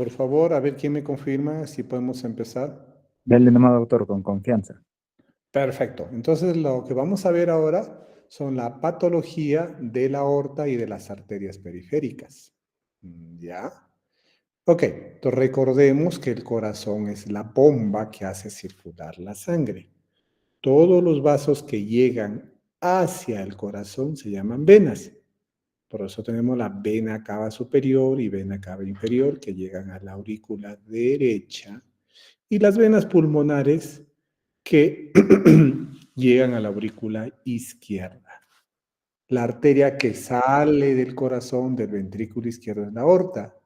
Por favor, a ver quién me confirma si podemos empezar. Dale nomás, doctor, con confianza. Perfecto. Entonces, lo que vamos a ver ahora son la patología de la aorta y de las arterias periféricas. ¿Ya? Ok, entonces recordemos que el corazón es la bomba que hace circular la sangre. Todos los vasos que llegan hacia el corazón se llaman venas. Por eso tenemos la vena cava superior y vena cava inferior que llegan a la aurícula derecha y las venas pulmonares que llegan a la aurícula izquierda. La arteria que sale del corazón del ventrículo izquierdo es la aorta,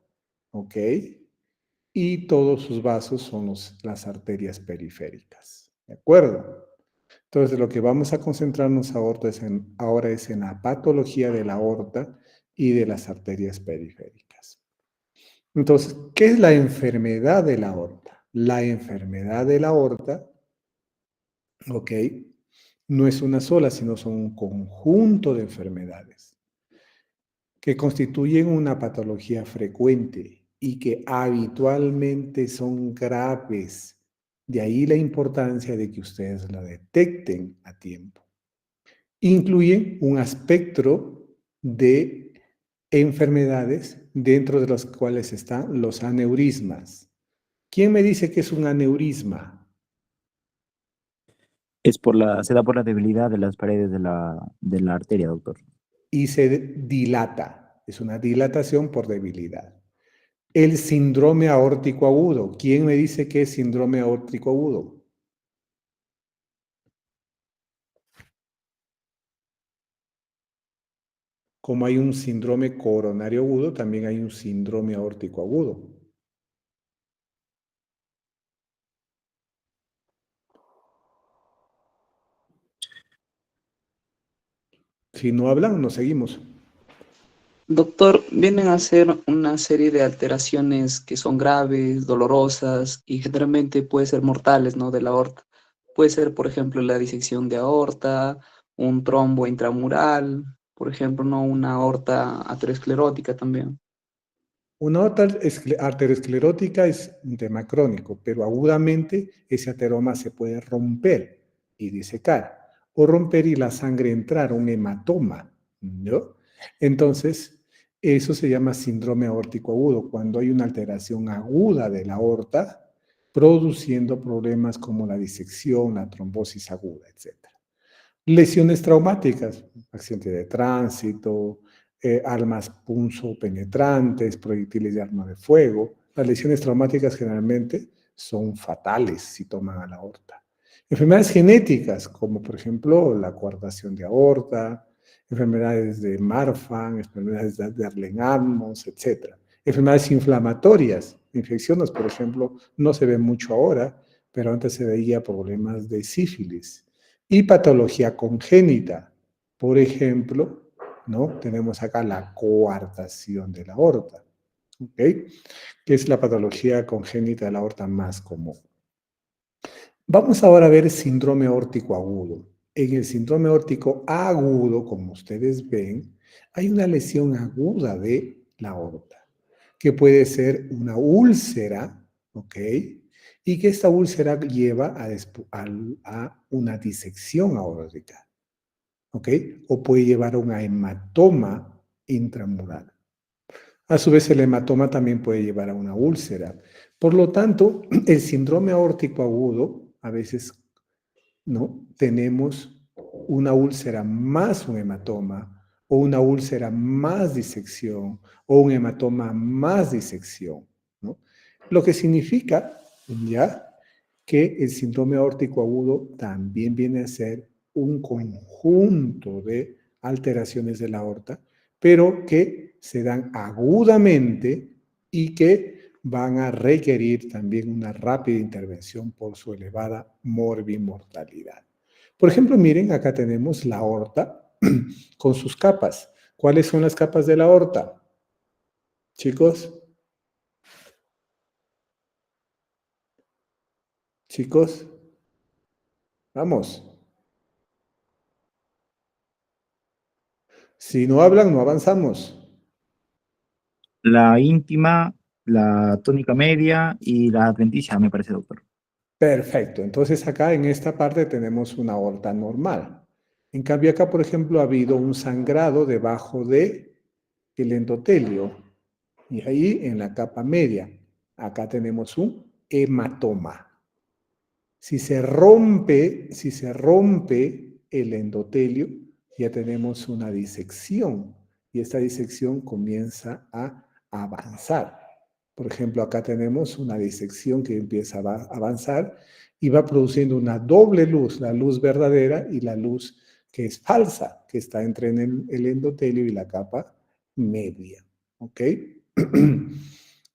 ¿ok? Y todos sus vasos son las arterias periféricas, ¿de acuerdo? Entonces, lo que vamos a concentrarnos ahora es en la patología de la aorta y de las arterias periféricas. Entonces, ¿qué es la enfermedad de la aorta? La enfermedad de la aorta, ¿ok? No es una sola, sino son un conjunto de enfermedades que constituyen una patología frecuente y que habitualmente son graves. De ahí la importancia de que ustedes la detecten a tiempo. Incluyen un espectro de enfermedades dentro de los cuales están los aneurismas. ¿Quién me dice que es un aneurisma? Se da por la debilidad de las paredes de la arteria, doctor. Y se dilata. Es una dilatación por debilidad. El síndrome aórtico agudo. ¿Quién me dice que es síndrome aórtico agudo? Como hay un síndrome coronario agudo, también hay un síndrome aórtico agudo. Si no hablan, nos seguimos. Doctor, vienen a ser una serie de alteraciones que son graves, dolorosas y generalmente pueden ser mortales, ¿no? De la aorta. Puede ser, por ejemplo, la disección de aorta, un trombo intramural, por ejemplo, ¿no? Una aorta aterosclerótica también. Una arteriosclerótica es un tema crónico, pero agudamente ese ateroma se puede romper y disecar, o romper y la sangre entrar, un hematoma, ¿no? Entonces, eso se llama síndrome aórtico agudo, cuando hay una alteración aguda de la aorta, produciendo problemas como la disección, la trombosis aguda, etc. Lesiones traumáticas, accidente de tránsito, armas punzo-penetrantes, proyectiles de arma de fuego. Las lesiones traumáticas generalmente son fatales si toman a la aorta. Enfermedades genéticas, como por ejemplo la coartación de aorta, enfermedades de Marfan, enfermedades de Arlen-Armons, etc. Enfermedades inflamatorias, infecciones, por ejemplo, no se ve mucho ahora, pero antes se veía problemas de sífilis y patología congénita. Por ejemplo, ¿no? Tenemos acá la coartación de la aorta, ¿ok? Que es la patología congénita de la aorta más común. Vamos ahora a ver síndrome aórtico agudo. En el síndrome aórtico agudo, como ustedes ven, hay una lesión aguda de la aorta, que puede ser una úlcera, ¿ok? Y que esta úlcera lleva a una disección aórtica, ¿ok? O puede llevar a un hematoma intramural. A su vez, el hematoma también puede llevar a una úlcera. Por lo tanto, el síndrome aórtico agudo, a veces, ¿no? Tenemos una úlcera más un hematoma, o una úlcera más disección, o un hematoma más disección, ¿no? Lo que significa, ¿ya? Que el síndrome aórtico agudo también viene a ser un conjunto de alteraciones de la aorta, pero que se dan agudamente y que van a requerir también una rápida intervención por su elevada morbimortalidad. Por ejemplo, miren, acá tenemos la aorta con sus capas. ¿Cuáles son las capas de la aorta? Chicos, chicos, vamos. Si no hablan, no avanzamos. La íntima, la tónica media y la adventicia, me parece, doctor. Perfecto. Entonces acá en esta parte tenemos una aorta normal. En cambio acá, por ejemplo, ha habido un sangrado debajo de el endotelio y ahí en la capa media. Acá tenemos un hematoma. Si se rompe el endotelio, ya tenemos una disección y esta disección comienza a avanzar. Por ejemplo, acá tenemos una disección que empieza a avanzar y va produciendo una doble luz, la luz verdadera y la luz que es falsa, que está entre el endotelio y la capa media. ¿Ok?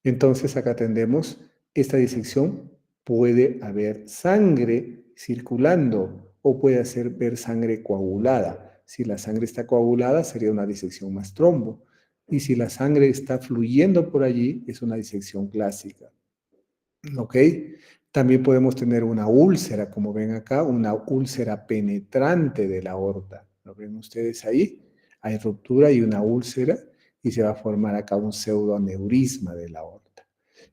Entonces acá tenemos esta disección. Puede haber sangre circulando o puede ver sangre coagulada. Si la sangre está coagulada, sería una disección más trombo. Y si la sangre está fluyendo por allí, es una disección clásica. ¿Ok? También podemos tener una úlcera, como ven acá, una úlcera penetrante de la aorta. ¿Lo ven ustedes ahí? Hay ruptura y una úlcera y se va a formar acá un pseudoaneurisma de la aorta.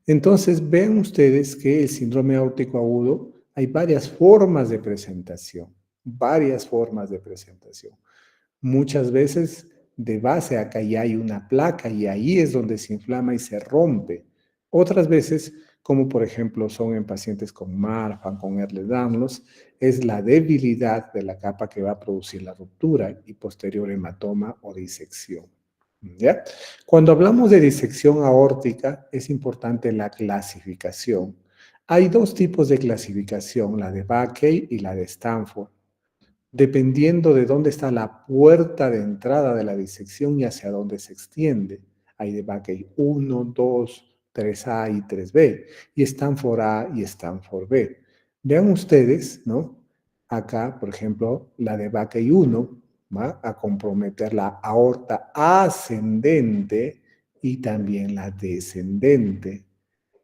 Entonces, ven ustedes que el síndrome aórtico agudo hay varias formas de presentación, varias formas de presentación. Muchas veces de base acá ya hay una placa y ahí es donde se inflama y se rompe. Otras veces, como por ejemplo son en pacientes con Marfan, con Ehlers-Danlos, es la debilidad de la capa que va a producir la ruptura y posterior hematoma o disección. ¿Ya? Cuando hablamos de disección aórtica, es importante la clasificación. Hay dos tipos de clasificación, la de Backey y la de Stanford, dependiendo de dónde está la puerta de entrada de la disección y hacia dónde se extiende. Hay de Backey 1, 2, 3A y 3B, y Stanford A y Stanford B. Vean ustedes, ¿no? Acá, por ejemplo, la de Backey 1 va a comprometer la aorta ascendente y también la descendente.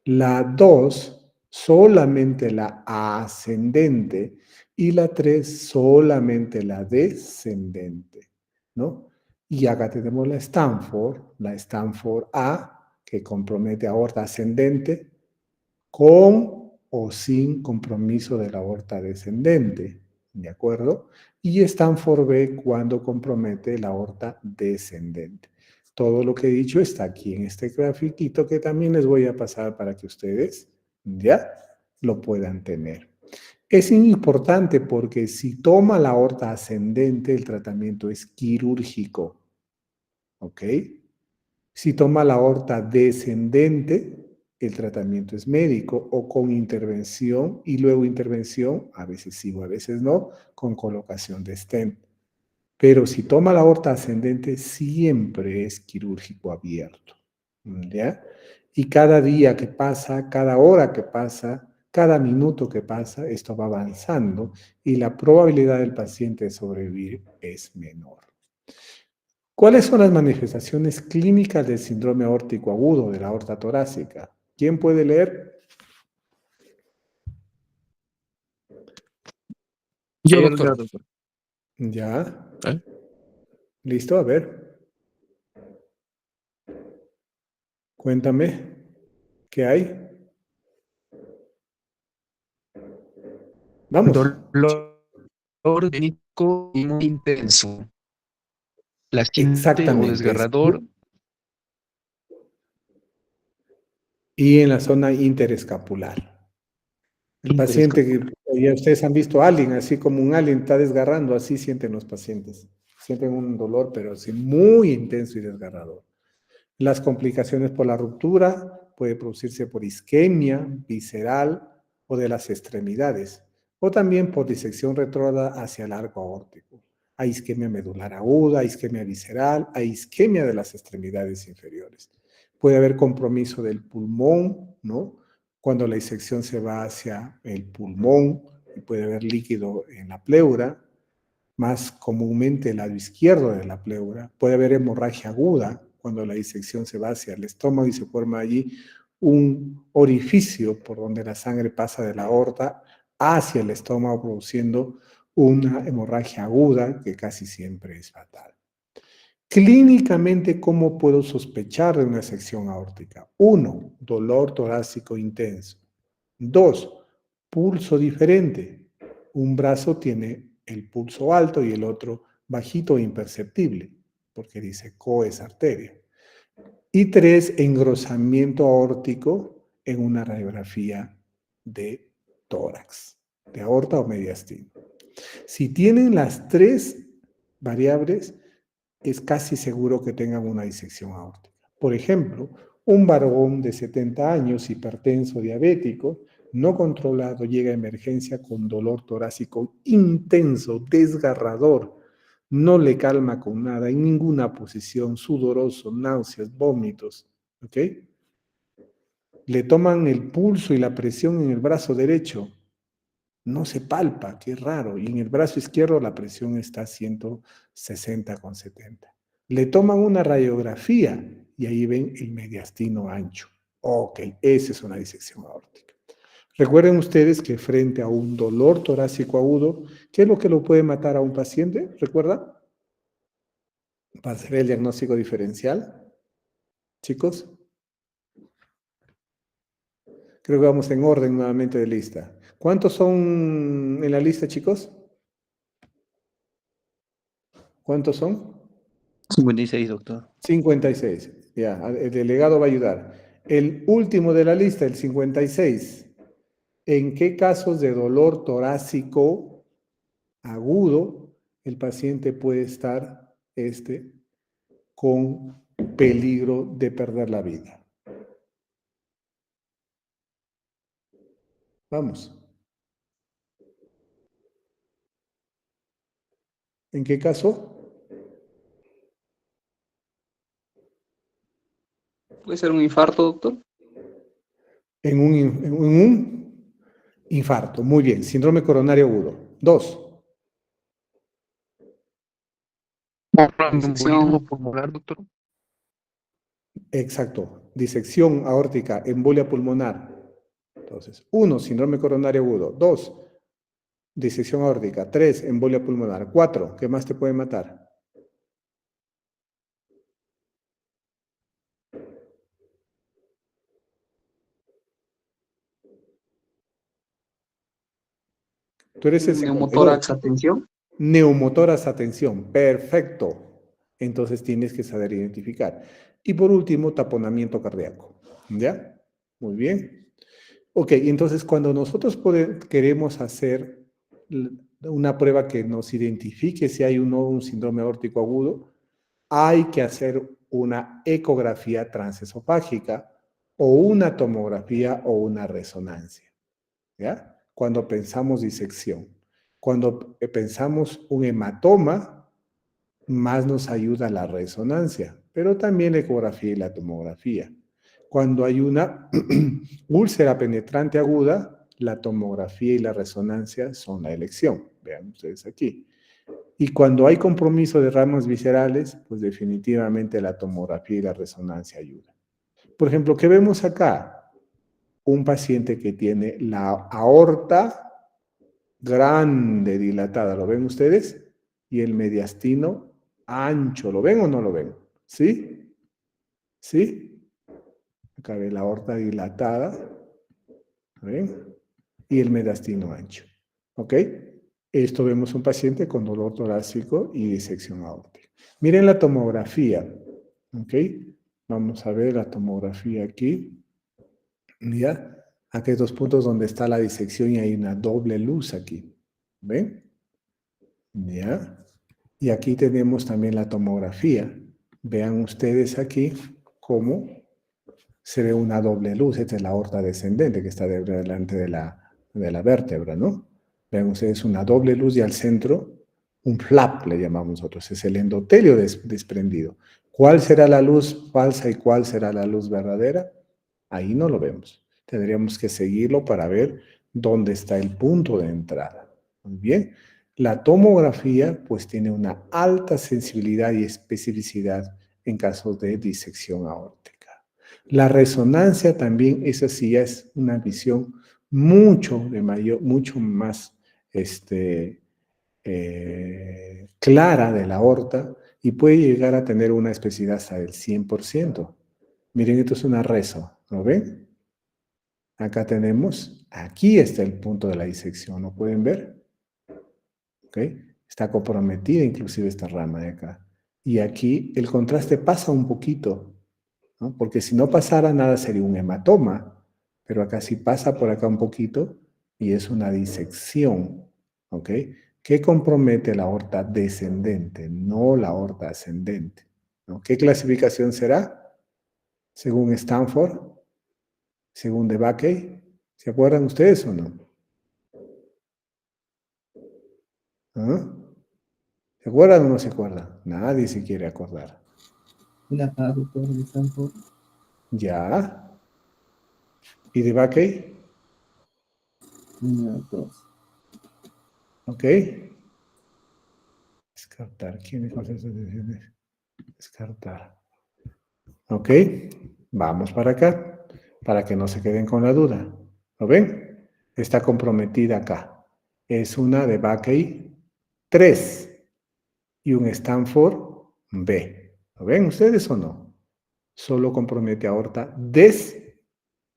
La 2 solamente la ascendente y la 3 solamente la descendente, ¿no? Y acá tenemos la Stanford A, que compromete aorta ascendente con o sin compromiso de la aorta descendente, ¿de acuerdo? Y Stanford B cuando compromete la aorta descendente. Todo lo que he dicho está aquí en este grafiquito que también les voy a pasar para que ustedes ya lo puedan tener. Es importante porque si toma la aorta ascendente, el tratamiento es quirúrgico. ¿Ok? Si toma la aorta descendente, el tratamiento es médico o con intervención y luego intervención, a veces sí o a veces no, con colocación de stent. Pero si toma la aorta ascendente, siempre es quirúrgico abierto. ¿Ya? Y cada día que pasa, cada hora que pasa, cada minuto que pasa, esto va avanzando y la probabilidad del paciente de sobrevivir es menor. ¿Cuáles son las manifestaciones clínicas del síndrome aórtico agudo de la aorta torácica? ¿Quién puede leer? Yo, Yo doctor. leo, doctor. Ya. ¿Eh? ¿Listo? A ver. Cuéntame. ¿Qué hay? Vamos. Dolor clínico y muy intenso. Laxante o Exactamente. desgarrador. Y en la zona interescapular. El paciente, ya ustedes han visto a alguien, así como un alien está desgarrando, así sienten los pacientes. Sienten un dolor, pero así muy intenso y desgarrador. Las complicaciones por la ruptura puede producirse por isquemia visceral o de las extremidades, o también por disección retrógrada hacia el arco aórtico. Hay isquemia medular aguda, isquemia visceral, hay isquemia de las extremidades inferiores. Puede haber compromiso del pulmón, ¿no? Cuando la disección se va hacia el pulmón y puede haber líquido en la pleura, más comúnmente el lado izquierdo de la pleura. Puede haber hemorragia aguda cuando la disección se va hacia el estómago y se forma allí un orificio por donde la sangre pasa de la aorta hacia el estómago, produciendo una hemorragia aguda que casi siempre es fatal. Clínicamente, ¿cómo puedo sospechar de una sección aórtica? 1, dolor torácico intenso. 2, pulso diferente. Un brazo tiene el pulso alto y el otro bajito e imperceptible, porque dice CO es arteria. Y 3, engrosamiento aórtico en una radiografía de tórax, de aorta o mediastino. Si tienen las 3 variables, es casi seguro que tengan una disección aórtica. Por ejemplo, un varón de 70 años, hipertenso, diabético, no controlado, llega a emergencia con dolor torácico intenso, desgarrador, no le calma con nada, en ninguna posición, sudoroso, náuseas, vómitos, ¿ok? Le toman el pulso y la presión en el brazo derecho, no se palpa, qué raro, y en el brazo izquierdo la presión está a 160/70. Le toman una radiografía y ahí ven el mediastino ancho. Ok, esa es una disección aórtica. Recuerden ustedes que frente a un dolor torácico agudo, ¿qué es lo que lo puede matar a un paciente? ¿Recuerda? Para hacer el diagnóstico diferencial, chicos. Creo que vamos en orden nuevamente de lista. ¿Cuántos son en la lista, chicos? ¿Cuántos son? 56, doctor. 56. Ya, el delegado va a ayudar. El último de la lista, el 56. ¿En qué casos de dolor torácico agudo el paciente puede estar con peligro de perder la vida? Vamos. ¿En qué caso? ¿Puede ser un infarto, doctor? En un infarto. Muy bien. Síndrome coronario agudo. 2. Embolismo pulmonar, doctor. Exacto. Disección aórtica, embolia pulmonar. Entonces, 1, síndrome coronario agudo. 2, disección aórtica. 3, embolia pulmonar. 4, ¿qué más te puede matar? Tú eres el 52. Neumotórax, atención. Neumotórax, atención. Perfecto. Entonces tienes que saber identificar. Y por último, taponamiento cardíaco. ¿Ya? Muy bien. Ok, entonces cuando nosotros queremos hacer una prueba que nos identifique si hay un síndrome aórtico agudo, hay que hacer una ecografía transesofágica o una tomografía o una resonancia, ¿ya? Cuando pensamos disección. Cuando pensamos un hematoma, más nos ayuda la resonancia, pero también la ecografía y la tomografía. Cuando hay una úlcera penetrante aguda, la tomografía y la resonancia son la elección. Vean ustedes aquí. Y cuando hay compromiso de ramas viscerales, pues definitivamente la tomografía y la resonancia ayudan. Por ejemplo, ¿qué vemos acá? Un paciente que tiene la aorta grande, dilatada, ¿lo ven ustedes? Y el mediastino ancho, ¿lo ven o no lo ven? ¿Sí? ¿Sí? Acá ve la aorta dilatada, ¿ven? Y el mediastino ancho, ¿ok? Esto vemos un paciente con dolor torácico y disección aórtica. Miren la tomografía, ¿ok? Vamos a ver la tomografía aquí. ¿Ya? Aquí hay 2 puntos donde está la disección y hay una doble luz aquí. ¿Ven? ¿Ya? Y aquí tenemos también la tomografía. Vean ustedes aquí cómo se ve una doble luz. Esta es la aorta descendente que está delante de la vértebra, ¿no? Vean ustedes una doble luz y al centro un flap, le llamamos nosotros. Es el endotelio desprendido. ¿Cuál será la luz falsa y cuál será la luz verdadera? Ahí no lo vemos. Tendríamos que seguirlo para ver dónde está el punto de entrada. Muy bien. La tomografía pues tiene una alta sensibilidad y especificidad en casos de disección aórtica. La resonancia también, esa sí ya es una visión mucho más clara de la aorta y puede llegar a tener una especificidad hasta del 100%. Miren, esto es una rezo, ¿lo ven? Acá tenemos, aquí está el punto de la disección, ¿lo pueden ver? ¿Ok? Está comprometida inclusive esta rama de acá. Y aquí el contraste pasa un poquito, ¿no? Porque si no pasara nada sería un hematoma, pero acá sí pasa por acá un poquito y es una disección, ¿ok? Que compromete la aorta descendente, no la aorta ascendente, ¿no? ¿Qué clasificación será? Según Stanford, según de Bakay. ¿Se acuerdan ustedes o no? ¿Ah? ¿Se acuerdan o no se acuerdan? Nadie se quiere acordar. Una A, doctor, de Stanford. ¿Ya? ¿Y de Bakay? Una, dos. ¿Ok? Descartar. ¿Quiénes son esas decisiones? Descartar. ¿Ok? Vamos para acá, para que no se queden con la duda. ¿Lo ven? Está comprometida acá. Es una de Bakay 3 y un Stanford B. ¿Lo ven ustedes o no? Solo compromete aorta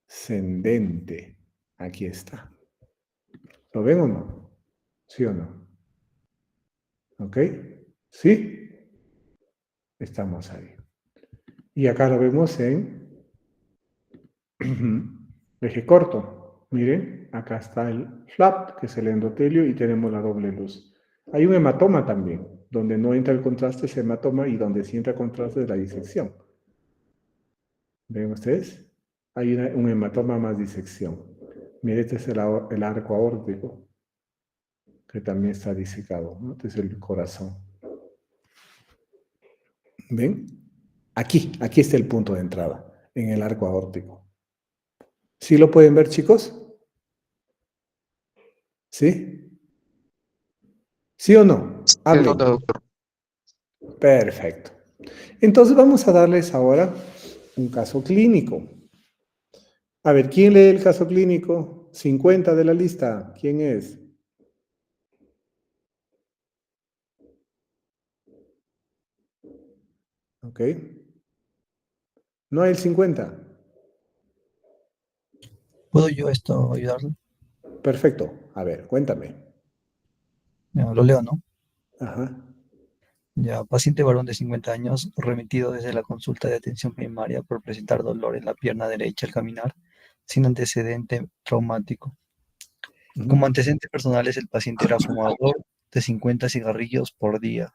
descendente. Aquí está. ¿Lo ven o no? ¿Sí o no? ¿Ok? ¿Sí? Estamos ahí. Y acá lo vemos en eje corto. Miren, acá está el flap, que es el endotelio, y tenemos la doble luz. Hay un hematoma también, donde no entra el contraste es hematoma y donde sí entra el contraste es la disección. ¿Ven ustedes? Hay un hematoma más disección. Miren, este es el arco aórtico, que también está disecado, ¿no? Este es el corazón. ¿Ven? Aquí está el punto de entrada, en el arco aórtico. ¿Sí lo pueden ver, chicos? ¿Sí? ¿Sí o no? Sí, Hablen. doctor. Perfecto. Entonces vamos a darles ahora un caso clínico. A ver, ¿quién lee el caso clínico? 50 de la lista. ¿Quién es? ¿Ok? No hay el 50. ¿Puedo yo esto ayudarle? Perfecto. A ver, cuéntame. Ya, lo leo, ¿no? Ajá. Ya, paciente varón de 50 años, remitido desde la consulta de atención primaria por presentar dolor en la pierna derecha al caminar, sin antecedente traumático. Como antecedentes personales, el paciente era fumador de 50 cigarrillos por día,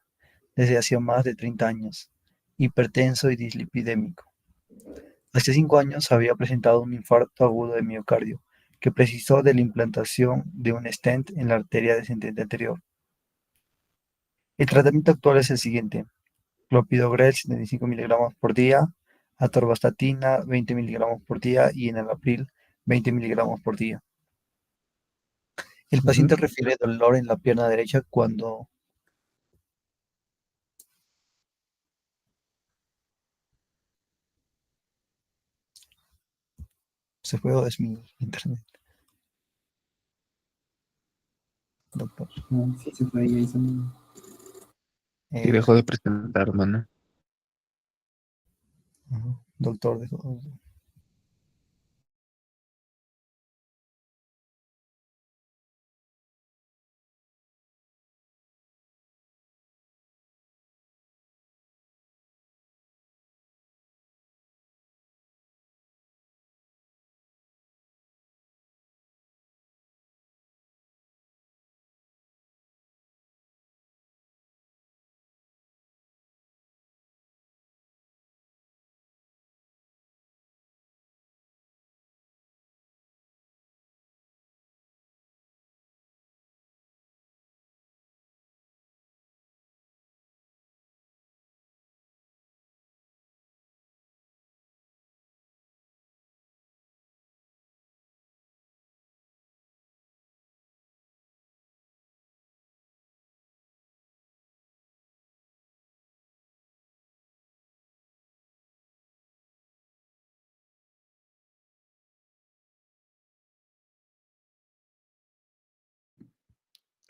desde hacía más de 30 años, hipertenso y dislipidémico. Hace 5 años había presentado un infarto agudo de miocardio, que precisó de la implantación de un stent en la arteria descendente anterior. El tratamiento actual es el siguiente: clopidogrel 75 miligramos por día, atorvastatina 20 miligramos por día y enalapril 20 miligramos por día. El paciente refiere dolor en la pierna derecha cuando se fue o es mi internet, doctor. No, sí se fue, ya hizo un... Y dejó de presentar, hermano. Doctor,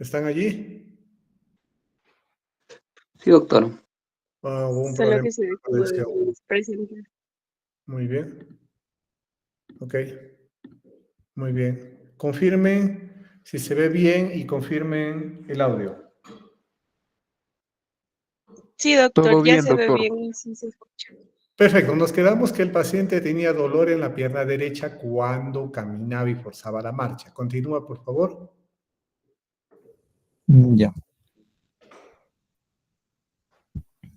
¿Están allí? Sí, doctor. Hubo un Solo problema que se de dejó conexión. de presentar. Muy bien. Ok. Muy bien. Confirmen si se ve bien y confirmen el audio. Sí, doctor, Todo ya bien, se ve doctor. bien y sí se escucha. Perfecto. Nos quedamos que el paciente tenía dolor en la pierna derecha cuando caminaba y forzaba la marcha. Continúa, por favor. Ya.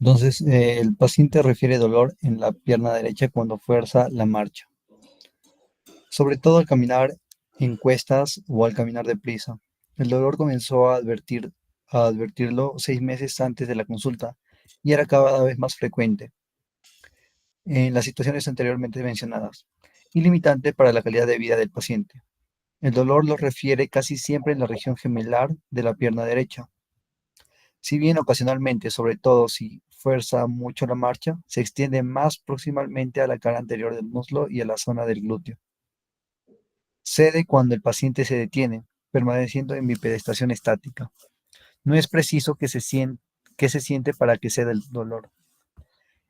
Entonces, el paciente refiere dolor en la pierna derecha cuando fuerza la marcha, sobre todo al caminar en cuestas o al caminar deprisa. El dolor comenzó a advertirlo 6 meses antes de la consulta y era cada vez más frecuente en las situaciones anteriormente mencionadas y limitante para la calidad de vida del paciente. El dolor lo refiere casi siempre en la región gemelar de la pierna derecha. Si bien ocasionalmente, sobre todo si fuerza mucho la marcha, se extiende más proximalmente a la cara anterior del muslo y a la zona del glúteo. Cede cuando el paciente se detiene, permaneciendo en bipedestación estática. No es preciso que se siente para que ceda el dolor.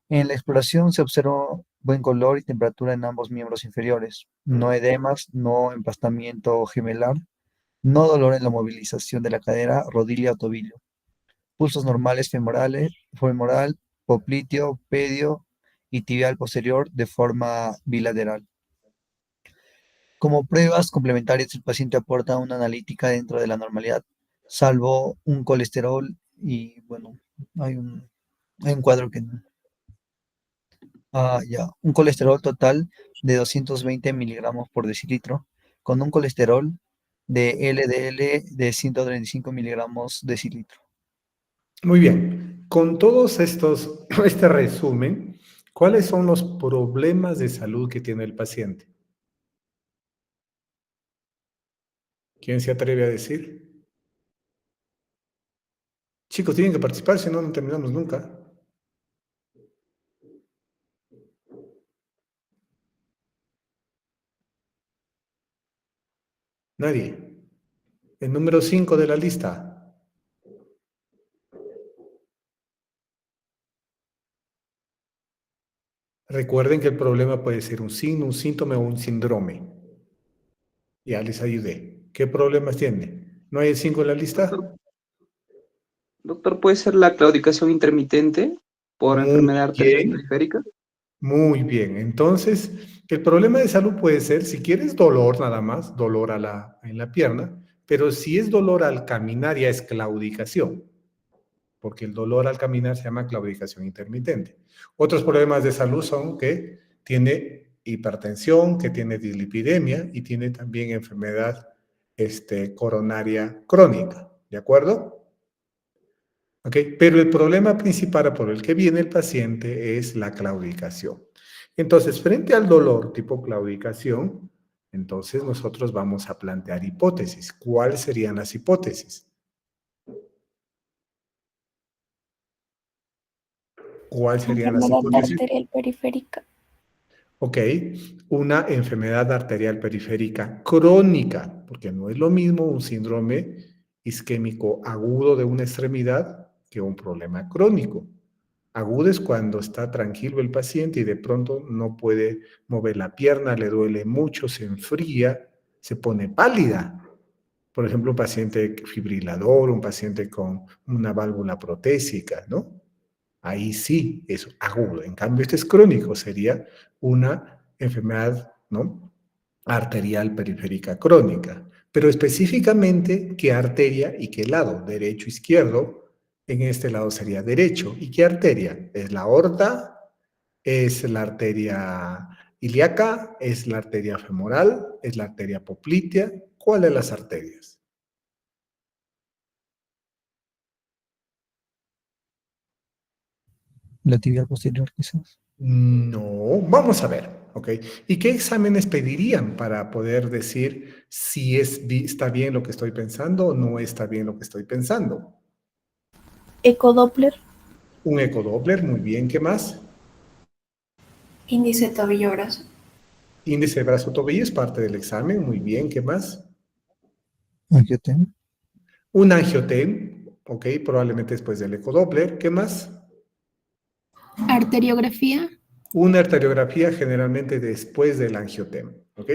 En la exploración se observa buen color y temperatura en ambos miembros inferiores. No edemas, no empastamiento gemelar, no dolor en la movilización de la cadera, rodilla o tobillo. Pulsos normales femoral, popliteo, pedio y tibial posterior de forma bilateral. Como pruebas complementarias, el paciente aporta una analítica dentro de la normalidad, salvo un colesterol y, bueno, hay un cuadro que no. Ya, un colesterol total de 220 miligramos por decilitro, con un colesterol de LDL de 135 miligramos decilitro. Muy bien. Con todos este resumen, ¿cuáles son los problemas de salud que tiene el paciente? ¿Quién se atreve a decir? Chicos, tienen que participar, si no, no terminamos nunca. Nadie. El número 5 de la lista. Recuerden que el problema puede ser un signo, un síntoma o un síndrome. Ya les ayudé. ¿Qué problemas tiene? ¿No hay el 5 en la lista? Doctor, ¿puede ser la claudicación intermitente por Muy enfermedad arterial bien, periférica? muy bien. Entonces, el problema de salud puede ser, si quieres dolor nada más, dolor en la pierna, pero si es dolor al caminar ya es claudicación, porque el dolor al caminar se llama claudicación intermitente. Otros problemas de salud son que tiene hipertensión, que tiene dislipidemia y tiene también enfermedad coronaria crónica, ¿de acuerdo? ¿Ok? Pero el problema principal por el que viene el paciente es la claudicación. Entonces, frente al dolor tipo claudicación, entonces nosotros vamos a plantear hipótesis. ¿Cuáles serían las hipótesis? ¿Cuáles serían las Enfermedad hipótesis? arterial periférica. Ok, una enfermedad arterial periférica crónica, porque no es lo mismo un síndrome isquémico agudo de una extremidad que un problema crónico. Agudo es cuando está tranquilo el paciente y de pronto no puede mover la pierna, le duele mucho, se enfría, se pone pálida. Por ejemplo, un paciente fibrilador, un paciente con una válvula protésica, ¿no? Ahí sí es agudo. En cambio, este es crónico, sería una enfermedad, ¿no? Arterial periférica crónica. Pero específicamente, ¿qué arteria y qué lado? Derecho, izquierdo. En este lado sería derecho. ¿Y qué arteria? ¿Es la aorta? ¿Es la arteria ilíaca? ¿Es la arteria femoral? ¿Es la arteria poplitea? ¿Cuál de las arterias? La tibial posterior, quizás. No, vamos a ver, ¿ok? ¿Y qué exámenes pedirían para poder decir si está bien lo que estoy pensando o no está bien lo que estoy pensando? Ecodoppler, Un ecodoppler, muy bien, ¿qué más? índice tobillo-brazo. Índice de brazo-tobillo es parte del examen, muy bien, ¿qué más? Angiotem, Un angiotem, ¿ok? Probablemente después del ecodoppler, ¿qué más? Arteriografía. Una arteriografía generalmente después del angiotema, ¿ok?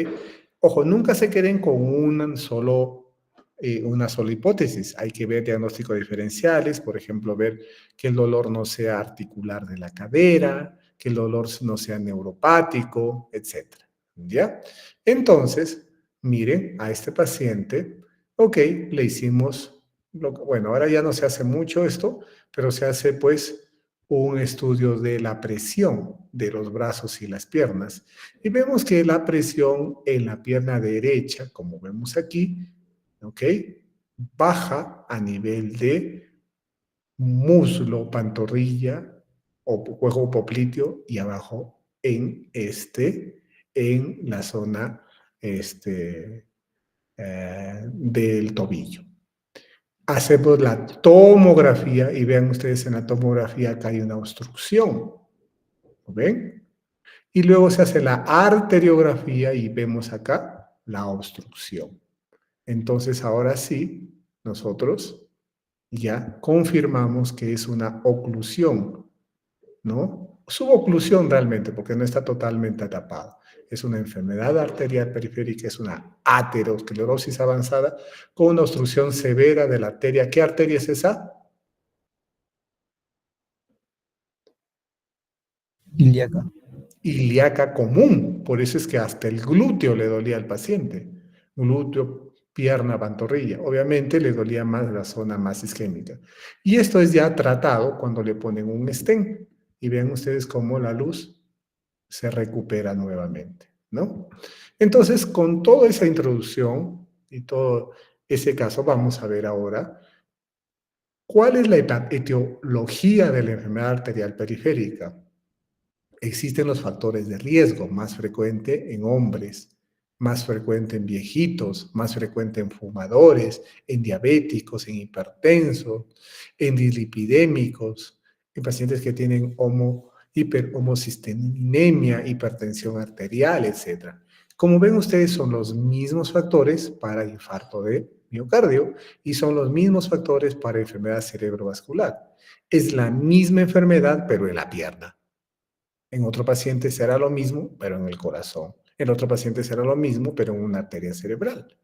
Ojo, nunca se queden con una sola hipótesis. Hay que ver diagnósticos diferenciales, por ejemplo, ver que el dolor no sea articular de la cadera, que el dolor no sea neuropático, etc. ¿Ya? Entonces, miren a este paciente, ok, le hicimos, bueno, ahora ya no se hace mucho esto, pero se hace pues un estudio de la presión de los brazos y las piernas. Y vemos que la presión en la pierna derecha, como vemos aquí, ¿ok? Baja a nivel de muslo, pantorrilla o juego popliteo y abajo en la zona del tobillo. Hacemos la tomografía y vean ustedes en la tomografía que hay una obstrucción. ¿Lo ven? Y luego se hace la arteriografía y vemos acá la obstrucción. Entonces ahora sí, nosotros ya confirmamos que es una oclusión, ¿no? Suboclusión realmente, porque no está totalmente tapado. Es una enfermedad arterial periférica, es una aterosclerosis avanzada con una obstrucción severa de la arteria. ¿Qué arteria es esa? Ilíaca. Ilíaca común. Por eso es que hasta el glúteo le dolía al paciente. Glúteo, pierna, pantorrilla. Obviamente le dolía más la zona más isquémica. Y esto es ya tratado cuando le ponen un stent. Y vean ustedes cómo la luz se recupera nuevamente, ¿no? Entonces, con toda esa introducción y todo ese caso, vamos a ver ahora cuál es la etiología de la enfermedad arterial periférica. Existen los factores de riesgo, más frecuente en hombres, más frecuente en viejitos, más frecuente en fumadores, en diabéticos, en hipertensos, en dislipidémicos, en pacientes que tienen hiperhomocisteínemia, hipertensión arterial, etc. Como ven ustedes, son los mismos factores para infarto de miocardio y son los mismos factores para enfermedad cerebrovascular. Es la misma enfermedad, pero en la pierna. En otro paciente será lo mismo, pero en el corazón. En otro paciente será lo mismo, pero en una arteria cerebral.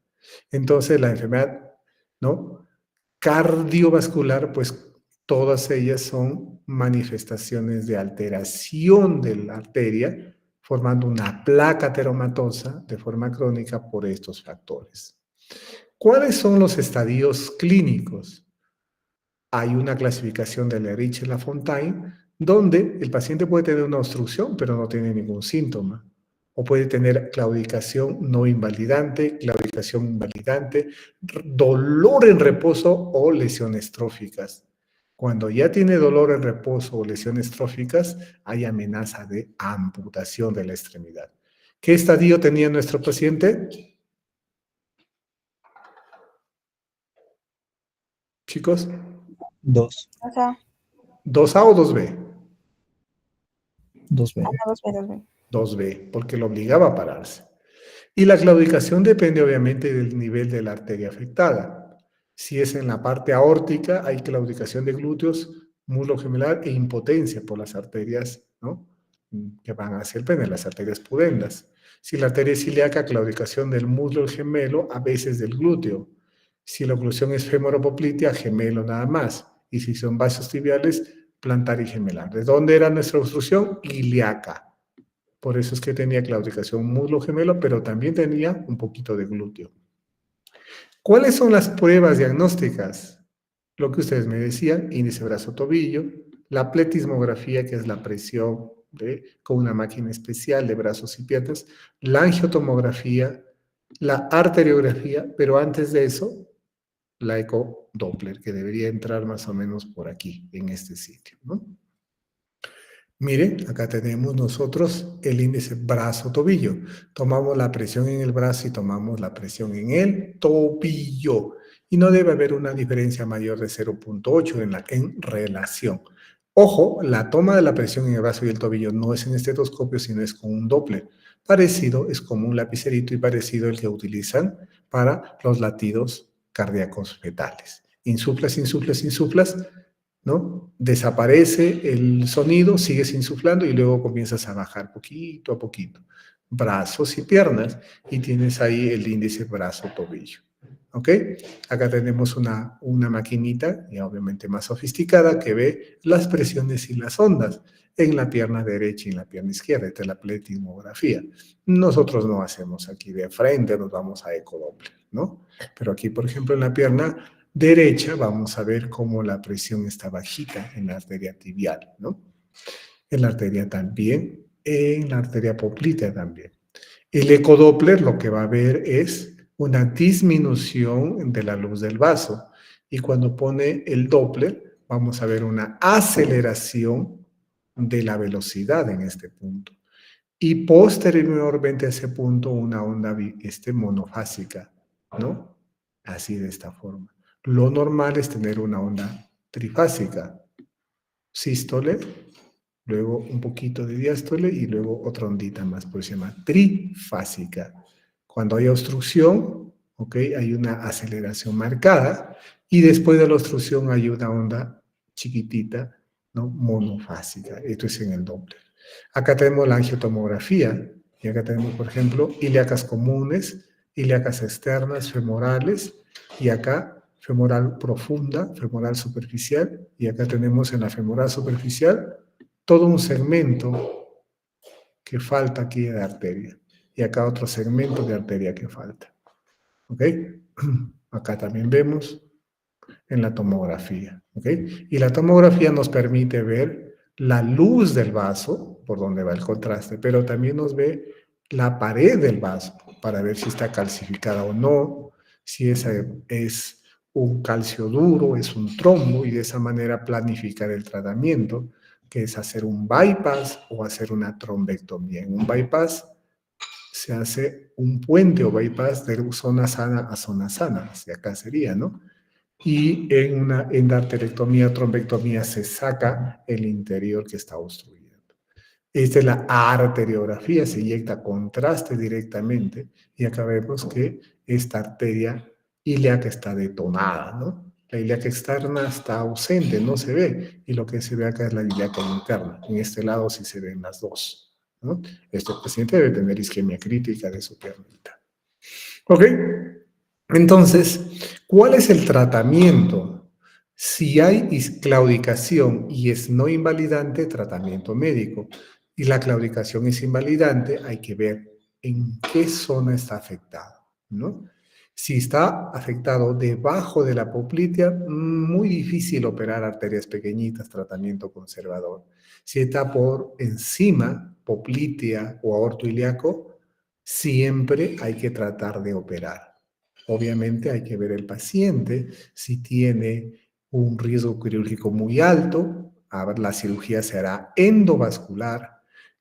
Entonces, la enfermedad, ¿no?, cardiovascular, pues todas ellas son manifestaciones de alteración de la arteria, formando una placa ateromatosa de forma crónica por estos factores. ¿Cuáles son los estadios clínicos? Hay una clasificación de Lerich y Lafontaine, donde el paciente puede tener una obstrucción, pero no tiene ningún síntoma. O puede tener claudicación no invalidante, claudicación invalidante, dolor en reposo o lesiones tróficas. Cuando ya tiene dolor en reposo o lesiones tróficas, hay amenaza de amputación de la extremidad. ¿Qué estadio tenía nuestro paciente? Chicos. 2. O sea, 2A o 2B. 2B. 2B. 2B, porque lo obligaba a pararse. Y la claudicación depende obviamente del nivel de la arteria afectada. Si es en la parte aórtica, hay claudicación de glúteos, muslo gemelar e impotencia por las arterias, ¿no?, que van hacia el pene, las arterias pudendas. Si la arteria es ilíaca, claudicación del muslo gemelo, a veces del glúteo. Si la oclusión es femoropoplitea, gemelo nada más. Y si son vasos tibiales, plantar y gemelar. ¿De dónde era nuestra obstrucción? Ilíaca. Por eso es que tenía claudicación muslo gemelo, pero también tenía un poquito de glúteo. ¿Cuáles son las pruebas diagnósticas? Lo que ustedes me decían, índice brazo-tobillo, la pletismografía, que es la presión con una máquina especial de brazos y piernas, la angiotomografía, la arteriografía, pero antes de eso, la ecodoppler, que debería entrar más o menos por aquí, en este sitio, ¿no? Miren, acá tenemos nosotros el índice brazo-tobillo. Tomamos la presión en el brazo y tomamos la presión en el tobillo. Y no debe haber una diferencia mayor de 0.8 en relación. Ojo, la toma de la presión en el brazo y el tobillo no es en estetoscopio, sino es con un Doppler. Parecido, es como un lapicerito y parecido el que utilizan para los latidos cardíacos fetales. Insuflas, insuflas, insuflas. ¿no? Desaparece el sonido, sigues insuflando y luego comienzas a bajar poquito a poquito. Brazos y piernas, y tienes ahí el índice, brazo, tobillo. ¿Ok? Acá tenemos una maquinita, y obviamente más sofisticada, que ve las presiones y las ondas en la pierna derecha y en la pierna izquierda. Esta es la pletismografía. Nosotros no hacemos aquí de frente, nos vamos a ecodoppler, ¿no? Pero aquí, por ejemplo, en la pierna derecha vamos a ver cómo la presión está bajita en la arteria tibial, ¿no? En la arteria también, en la arteria popltea también. El ecodoppler lo que va a ver es una disminución de la luz del vaso, y cuando pone el Doppler vamos a ver una aceleración de la velocidad en este punto, y posteriormente a ese punto una onda monofásica, ¿no? Así, de esta forma. Lo normal es tener una onda trifásica, sístole, luego un poquito de diástole y luego otra ondita más, por eso se llama trifásica. Cuando hay obstrucción, ¿ok? Hay una aceleración marcada, y después de la obstrucción hay una onda chiquitita, ¿no? Monofásica. Esto es en el Doppler. Acá tenemos la angiotomografía, y acá tenemos, por ejemplo, ilíacas comunes, ilíacas externas, femorales, y acá femoral profunda, femoral superficial, y acá tenemos en la femoral superficial todo un segmento que falta aquí de arteria, y acá otro segmento de arteria que falta. ¿Ok? Acá también vemos en la tomografía. ¿Ok? Y la tomografía nos permite ver la luz del vaso, por donde va el contraste, pero también nos ve la pared del vaso, para ver si está calcificada o no, si esa es un calcio duro, es un trombo, y de esa manera planificar el tratamiento, que es hacer un bypass o hacer una trombectomía. En un bypass se hace un puente o bypass de zona sana a zona sana, hacia acá sería, ¿no? Y en una endarterectomía o trombectomía se saca el interior que está obstruyendo. Esta es la arteriografía, se inyecta contraste directamente, y acá vemos que esta arteria ilíaca está detonada, ¿no? La ilíaca externa está ausente, no se ve, y lo que se ve acá es la ilíaca interna. En este lado sí se ven las dos, ¿no? Este paciente debe tener isquemia crítica de su piernita. ¿Ok? Entonces, ¿cuál es el tratamiento? Si hay claudicación y es no invalidante, tratamiento médico. Y la claudicación es invalidante, hay que ver en qué zona está afectado, ¿no? Si está afectado debajo de la poplitea, muy difícil operar arterias pequeñitas, tratamiento conservador. Si está por encima, poplitea o aorto ilíaco, siempre hay que tratar de operar. Obviamente hay que ver el paciente si tiene un riesgo quirúrgico muy alto, la cirugía se hará endovascular,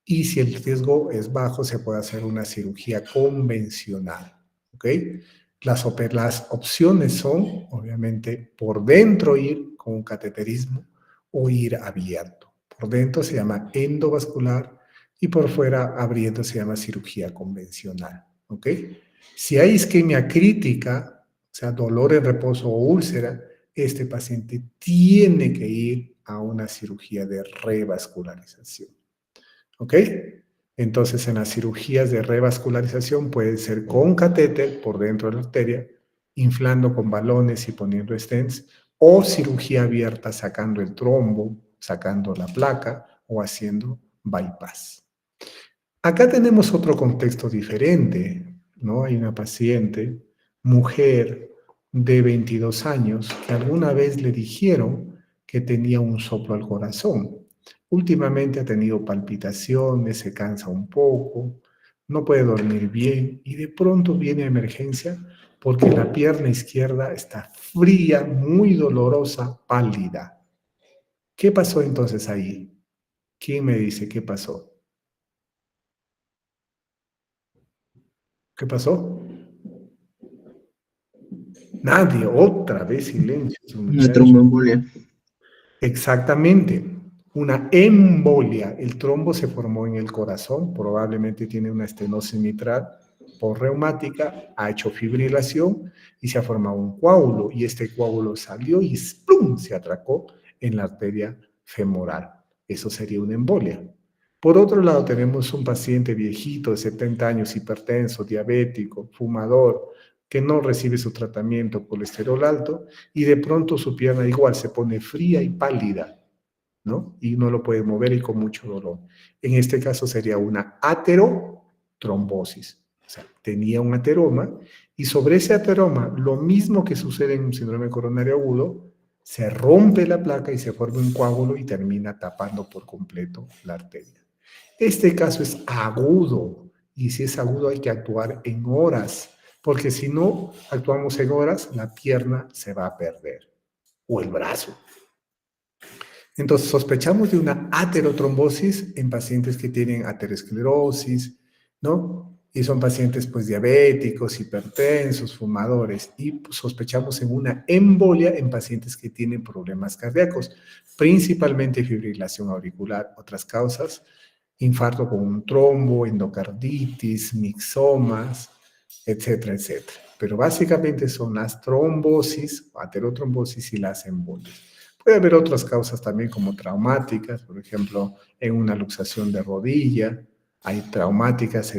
y si el riesgo es bajo se puede hacer una cirugía convencional, ¿ok? Las opciones son, obviamente, por dentro ir con un cateterismo o ir abierto. Por dentro se llama endovascular y por fuera abriendo se llama cirugía convencional, ¿ok? Si hay isquemia crítica, o sea, dolor en reposo o úlcera, este paciente tiene que ir a una cirugía de revascularización. ¿Ok? Entonces, en las cirugías de revascularización puede ser con catéter por dentro de la arteria, inflando con balones y poniendo stents, o cirugía abierta sacando el trombo, sacando la placa o haciendo bypass. Acá tenemos otro contexto diferente, ¿no? Hay una paciente, mujer de 22 años, que alguna vez le dijeron que tenía un soplo al corazón. Últimamente ha tenido palpitaciones, se cansa un poco, no puede dormir bien, y de pronto viene a emergencia porque la pierna izquierda está fría, muy dolorosa, pálida. ¿Qué pasó entonces ahí? ¿Quién me dice qué pasó? ¿Qué pasó? Nadie, otra vez silencio. Una tromboembolia. Exactamente, una embolia. El trombo se formó en el corazón, probablemente tiene una estenosis mitral por reumática, ha hecho fibrilación y se ha formado un coágulo, y este coágulo salió y ¡plum!, se atracó en la arteria femoral. Eso sería una embolia. Por otro lado, tenemos un paciente viejito de 70 años, hipertenso, diabético, fumador, que no recibe su tratamiento, colesterol alto, y de pronto su pierna igual se pone fría y pálida, ¿no? Y no lo puede mover y con mucho dolor. En este caso sería una aterotrombosis. O sea, tenía un ateroma y sobre ese ateroma, lo mismo que sucede en un síndrome coronario agudo, se rompe la placa y se forma un coágulo y termina tapando por completo la arteria. Este caso es agudo y si es agudo hay que actuar en horas, porque si no actuamos en horas, la pierna se va a perder o el brazo. Entonces, sospechamos de una aterotrombosis en pacientes que tienen aterosclerosis, ¿no? Y son pacientes, pues, diabéticos, hipertensos, fumadores. Y sospechamos en una embolia en pacientes que tienen problemas cardíacos, principalmente fibrilación auricular, otras causas, infarto con un trombo, endocarditis, mixomas, etcétera, etcétera. Pero básicamente son las trombosis, aterotrombosis y las embolias. Puede haber otras causas también como traumáticas, por ejemplo, en una luxación de rodilla, hay traumáticas,